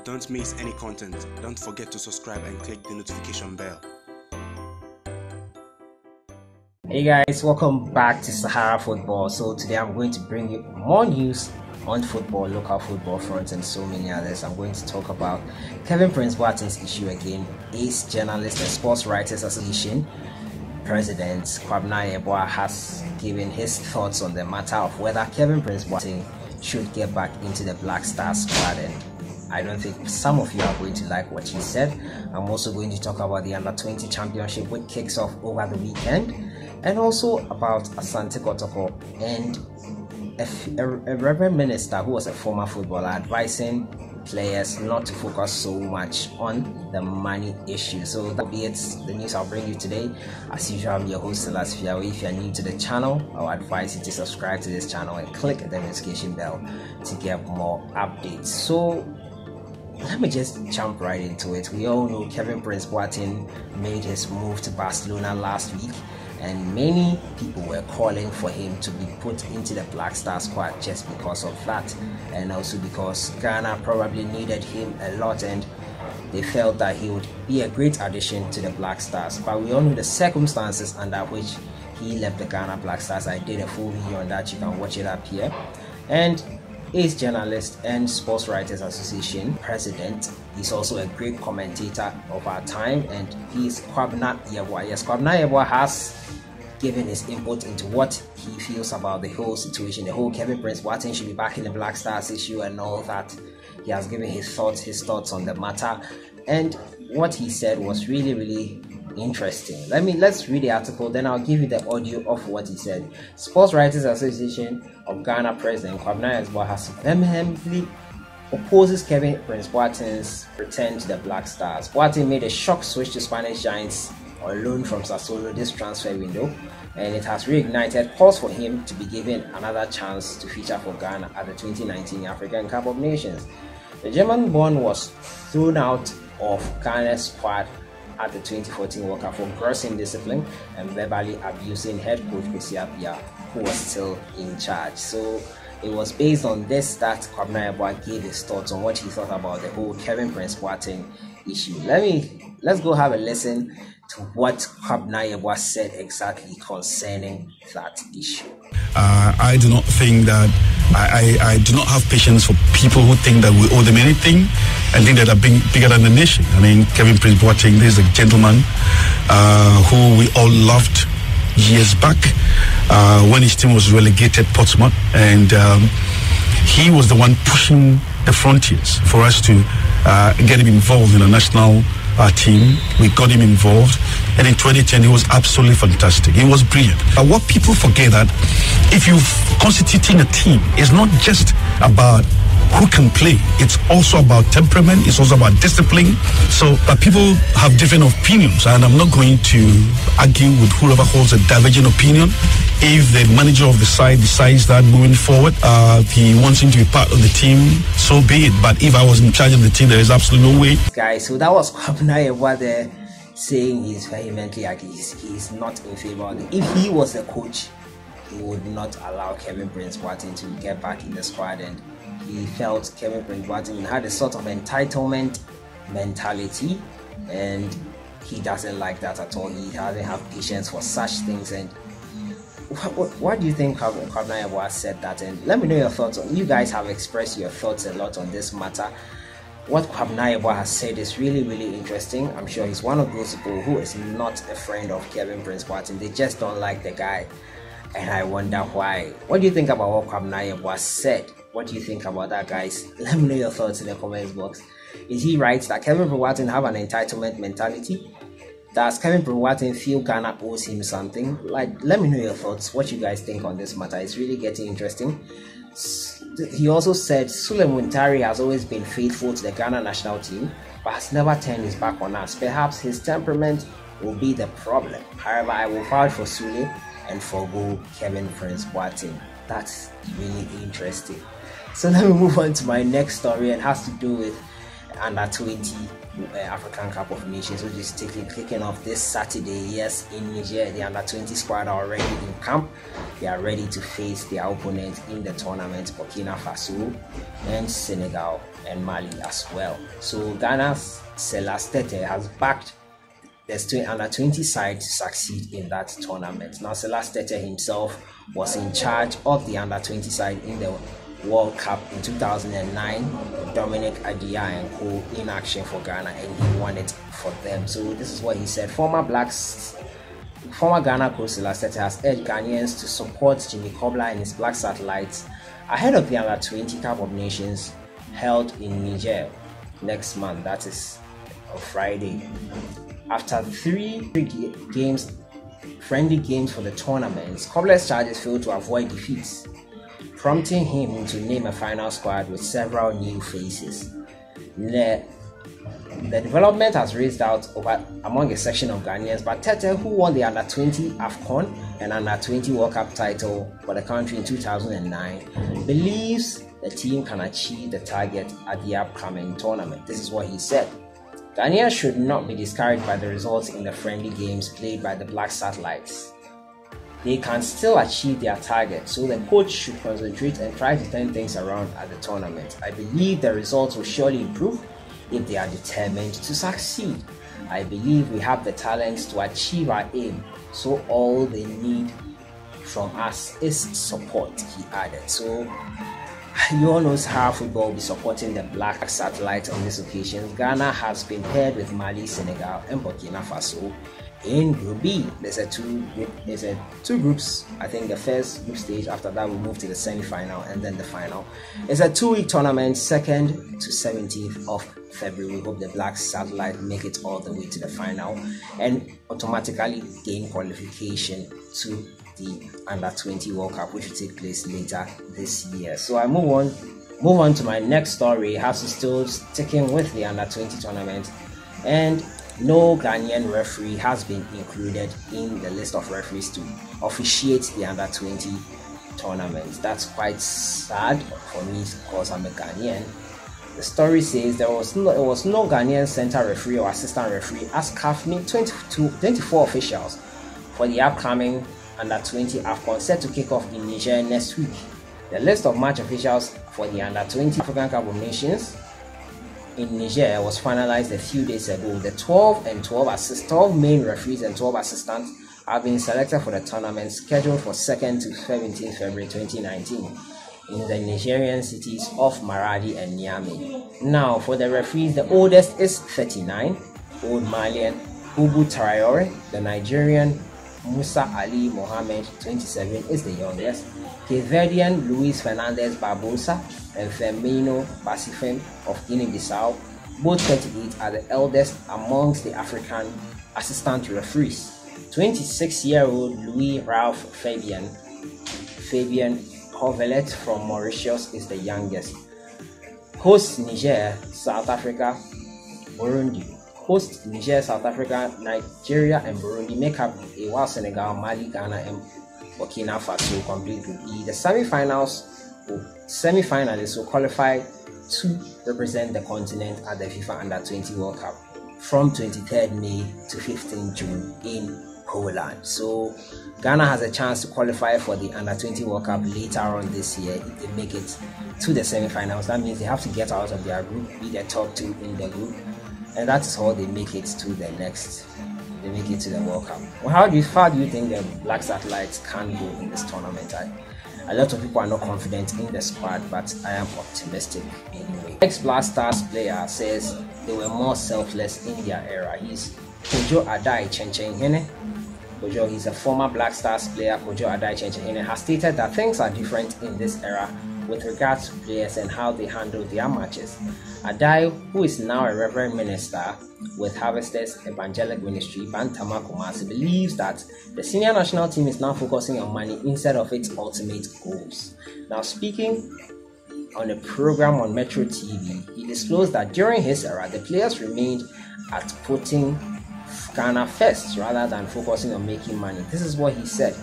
Don't miss any content. Don't forget to subscribe and click the notification bell. Hey guys, welcome back to Sahara Football. So today I'm going to bring you more news on football, local football front, and so many others. I'm going to talk about Kevin Prince Boateng's issue again. Ace Journalist and Sports Writers Association President Kwabena Yeboah has given his thoughts on the matter of whether Kevin Prince Boateng should get back into the Black Stars squad, and I don't think some of you are going to like what he said. I'm also going to talk about the Under-20 Championship, which kicks off over the weekend, and also about Asante Kotoko and a reverend minister who was a former footballer advising players not to focus so much on the money issue. So that'll be it, the news I'll bring you today. As usual, I'm your host SELAS. If you're new to the channel, I'll advise you to subscribe to this channel and click the notification bell to get more updates. So let me just jump right into it. We all know Kevin Prince Boateng made his move to Barcelona last week, and many people were calling for him to be put into the Black Star squad just because of that, and also because Ghana probably needed him a lot and they felt that he would be a great addition to the Black Stars. But we all know the circumstances under which he left the Ghana Black Stars. I did a full video on that, you can watch it up here. And Ace Journalist and Sports Writers Association President, he's also a great commentator of our time, and he's Kwabena Yeboah. Yes, Kwabena Yeboah has given his input into what he feels about the whole situation, the whole Kevin Prince Boateng should be back in the Black Stars issue and all that. He has given his thoughts on the matter, and what he said was really interesting. Let's read the article, then I'll give you the audio of what he said. Sports Writers Association of Ghana President Kwabena Yeboah has vehemently opposes Kevin Prince Boateng's return to the Black Stars. Boateng made a shock switch to Spanish Giants on loan from Sassuolo this transfer window, and it has reignited calls for him to be given another chance to feature for Ghana at the 2019 African Cup of Nations. The German-born was thrown out of Ghana's squad at the 2014 World Cup for gross indiscipline and verbally abusing head coach Kwabena, who was still in charge. So it was based on this that Kwabena Yeboah gave his thoughts on what he thought about the whole Kevin Prince Boateng issue. Let's go have a listen to what Kwabena Yeboah said exactly concerning that issue. I do not think that I do not have patience for people who think that we owe them anything and think that are bigger than the nation. I mean, Kevin Prince Boateng, this is a gentleman who we all loved years back when his team was relegated Portsmouth, and he was the one pushing the frontiers for us to get him involved in a national team. We got him involved, and in 2010 he was absolutely fantastic. He was brilliant. What people forget that if you're constituting a team, it's not just about who can play, it's also about temperament, it's also about discipline. So but people have different opinions, and I'm not going to argue with whoever holds a divergent opinion. If the manager of the side decides that moving forward he wants him to be part of the team, so be it. But if I was in charge of the team, there is absolutely no way. Guys, so that was Kwabena Yeboah there saying he's vehemently like he's not in favor of it. If he was a coach, he would not allow Kevin Prince Boateng to get back in the squad, and he felt Kevin Prince Boateng had a sort of entitlement mentality, and he doesn't like that at all. He doesn't have patience for such things. And what do you think Kwabena Yeboah said that? And let me know your thoughts on. You guys have expressed your thoughts a lot on this matter. What Kwabena Yeboah has said is really interesting. I'm sure he's one of those people who is not a friend of Kevin Prince Boateng. They just don't like the guy, and I wonder why. What do you think about what Kwabena Yeboah said? What do you think about that, guys? Let me know your thoughts in the comments box. Is he right that Kevin Prince Boateng have an entitlement mentality? Does Kevin Prince Boateng feel Ghana owes him something? Like, let me know your thoughts, what you guys think on this matter. It's really getting interesting. He also said Sule Muntari has always been faithful to the Ghana national team, but has never turned his back on us. Perhaps his temperament will be the problem. However, I will vouch for Sule and forgo Kevin Prince Boateng. That's really interesting. So let me move on to my next story, and has to do with Under-20 African Cup of Nations, which is kicking off this Saturday. Yes, in Niger, the Under-20 squad are already in camp. They are ready to face their opponents in the tournament, Burkina Faso and Senegal. and Mali as well. So Ghana's SELAS TETTEH has backed the under 20 side to succeed in that tournament. Now SELAS TETTEH himself was in charge of the under 20 side in the World Cup in 2009, Dominic Adia and co in action for Ghana, and he won it for them. So this is what he said. Former Ghana coach SELAS TETTEH has urged Ghanaians to support Jimmy Cobbler and his Black Satellites ahead of the under 20 Cup of Nations held in Niger next month, that is on Friday. After three friendly games for the tournament, Cobbler's charges failed to avoid defeats, prompting him to name a final squad with several new faces. The development has raised out among a section of Ghanaians, but TETTEH, who won the under 20 AFCON and under 20 World Cup title for the country in 2009, believes the team can achieve the target at the upcoming tournament. This is what he said. Ghanaians should not be discouraged by the results in the friendly games played by the Black Satellites. They can still achieve their target, so the coach should concentrate and try to turn things around at the tournament. I believe the results will surely improve if they are determined to succeed. I believe we have the talents to achieve our aim, so all they need from us is support, he added. So you all know how football will be supporting the Black Satellite on this occasion. Ghana has been paired with Mali, Senegal, and Burkina Faso in Group B. There's two groups. I think the first group stage, after that we'll move to the semi-final and then the final. It's a 2-week tournament, 2nd to 17th of February. We hope the Black Satellite make it all the way to the final and automatically gain qualification to the under 20 World Cup, which will take place later this year. So I move on to my next story. It has to still sticking with the under 20 tournament, and no Ghanaian referee has been included in the list of referees to officiate the under 20 tournament. That's quite sad for me because I'm a Ghanaian. The story says there was no Ghanaian center referee or assistant referee as CAF named 24 officials for the upcoming under 20 AFCON set to kick off in Niger next week. The list of match officials for the under 20 African Cup of Nations in Niger was finalized a few days ago. The 12 main referees and 12 assistants have been selected for the tournament scheduled for 2nd to 17th February 2019 in the Nigerian cities of Maradi and Niamey. Now, for the referees, the oldest is 39, old Malian Ubu Traore. The Nigerian Musa Ali Mohammed, 27, is the youngest. Cape Verdean Luis Fernandez Barbosa and Firmino Basifem of Guinea-Bissau, both 28, are the eldest amongst the African assistant referees. 26-year-old Louis Ralph Fabian Hovelet from Mauritius is the youngest. Host Niger, South Africa, Burundi. Host Niger, South Africa, Nigeria, and Burundi make up a while Senegal, Mali, Ghana, and Burkina Faso complete Group E. The semi-finalists will qualify to represent the continent at the FIFA Under 20 World Cup from 23rd May to 15th June in Poland. So Ghana has a chance to qualify for the Under 20 World Cup later on this year if they make it to the semi-finals. That means they have to get out of their group, be the top 2 in the group, and that is how they make it to the World Cup. Well, how do you think the Black Satellites can go in this tournament? A lot of people are not confident in the squad, but I am optimistic anyway. Ex-Black Stars player says they were more selfless in their era. He's Kojo Adai Chenchenhene. Kojo, he's a former Black Stars player. Kojo Adai Chenchenhene has stated that things are different in this era with regards to players and how they handle their matches. Adai, who is now a Reverend Minister with Harvesters Evangelic Ministry, Bantama Kumasi, believes that the senior national team is now focusing on money instead of its ultimate goals. Now, speaking on a program on Metro TV, he disclosed that during his era, the players remained at putting Ghana first rather than focusing on making money. This is what he said.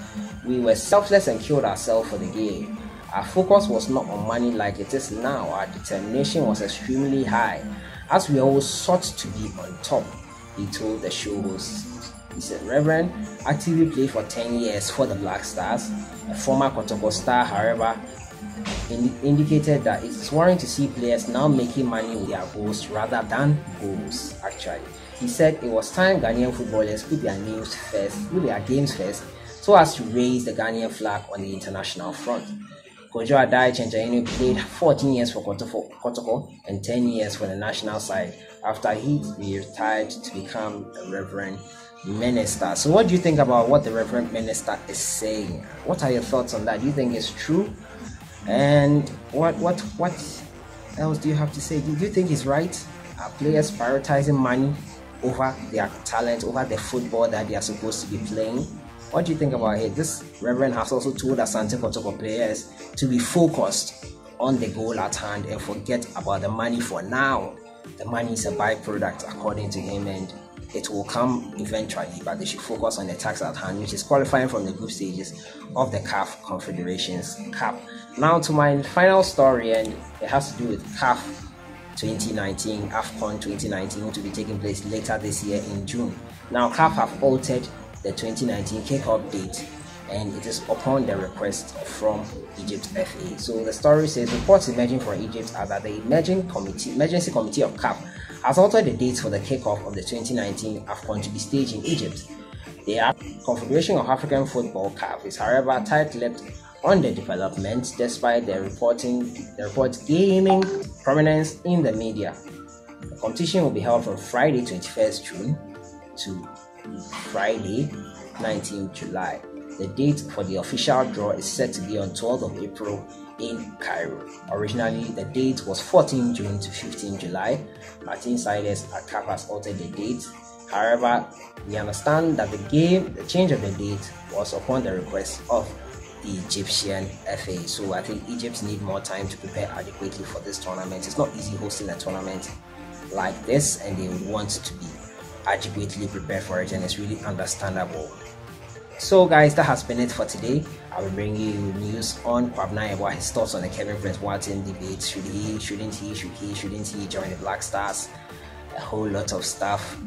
We were selfless and killed ourselves for the game. Our focus was not on money like it is now. Our determination was extremely high, as we always sought to be on top, he told the show host. He said, Reverend actively played for 10 years for the Black Stars, a former Kotoko star, however, indicated that it's worrying to see players now making money with their goals rather than goals. Actually, he said it was time Ghanaian footballers put their names first, put their games first, so as to raise the Ghanaian flag on the international front. Kojo Adai played 14 years for Kotoko and 10 years for the national side after he retired to become a Reverend Minister. So what do you think about what the Reverend Minister is saying? What are your thoughts on that? Do you think it's true? And what else do you have to say? Do you think he's right? Are players prioritizing money over their talent, over the football that they are supposed to be playing? What do you think about it? This Reverend has also told Asante Kotoko players to be focused on the goal at hand and forget about the money for now. The money is a byproduct according to him, and it will come eventually, but they should focus on the task at hand, which is qualifying from the group stages of the CAF Confederations Cup. Now to my final story, and it has to do with CAF 2019, AFCON 2019, to be taking place later this year in June. Now CAF have altered the 2019 kickoff date, and it is upon the request from Egypt FA. So the story says reports emerging from Egypt are that the emergency committee of CAF has altered the dates for the kickoff of the 2019 AFCON to be staged in Egypt. The Confederation of African Football CAF is, however, tight-lipped on the development, despite the reports gaining prominence in the media. The competition will be held from Friday 21st June to Friday 19th July. The date for the official draw is set to be on 12th of April in Cairo. Originally, the date was 14 June to 15 July. But insiders at CAF has altered the date. However, we understand that the change of the date was upon the request of the Egyptian FA. So I think Egypt need more time to prepare adequately for this tournament. It's not easy hosting a tournament like this, and they would want to be adequately prepared for it, and it's really understandable. So guys, that has been it for today. I will bring you news on Kwabena Yeboah, his thoughts on the Kevin Prince Boateng debate. Should he, shouldn't he join the Black Stars? A whole lot of stuff.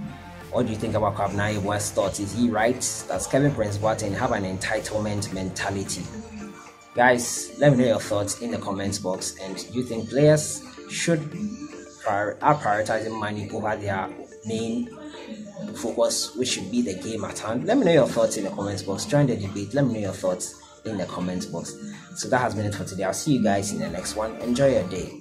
What do you think about Kwabena Yeboah's thoughts? Is he right? Does Kevin Prince Boateng have an entitlement mentality? Guys, let me know your thoughts in the comments box. And do you think players are prioritizing money over their main focus, which should be the game at hand? Let me know your thoughts in the comments box. Join the debate. Let me know your thoughts in the comments box. So that has been it for today. I'll see you guys in the next one. Enjoy your day.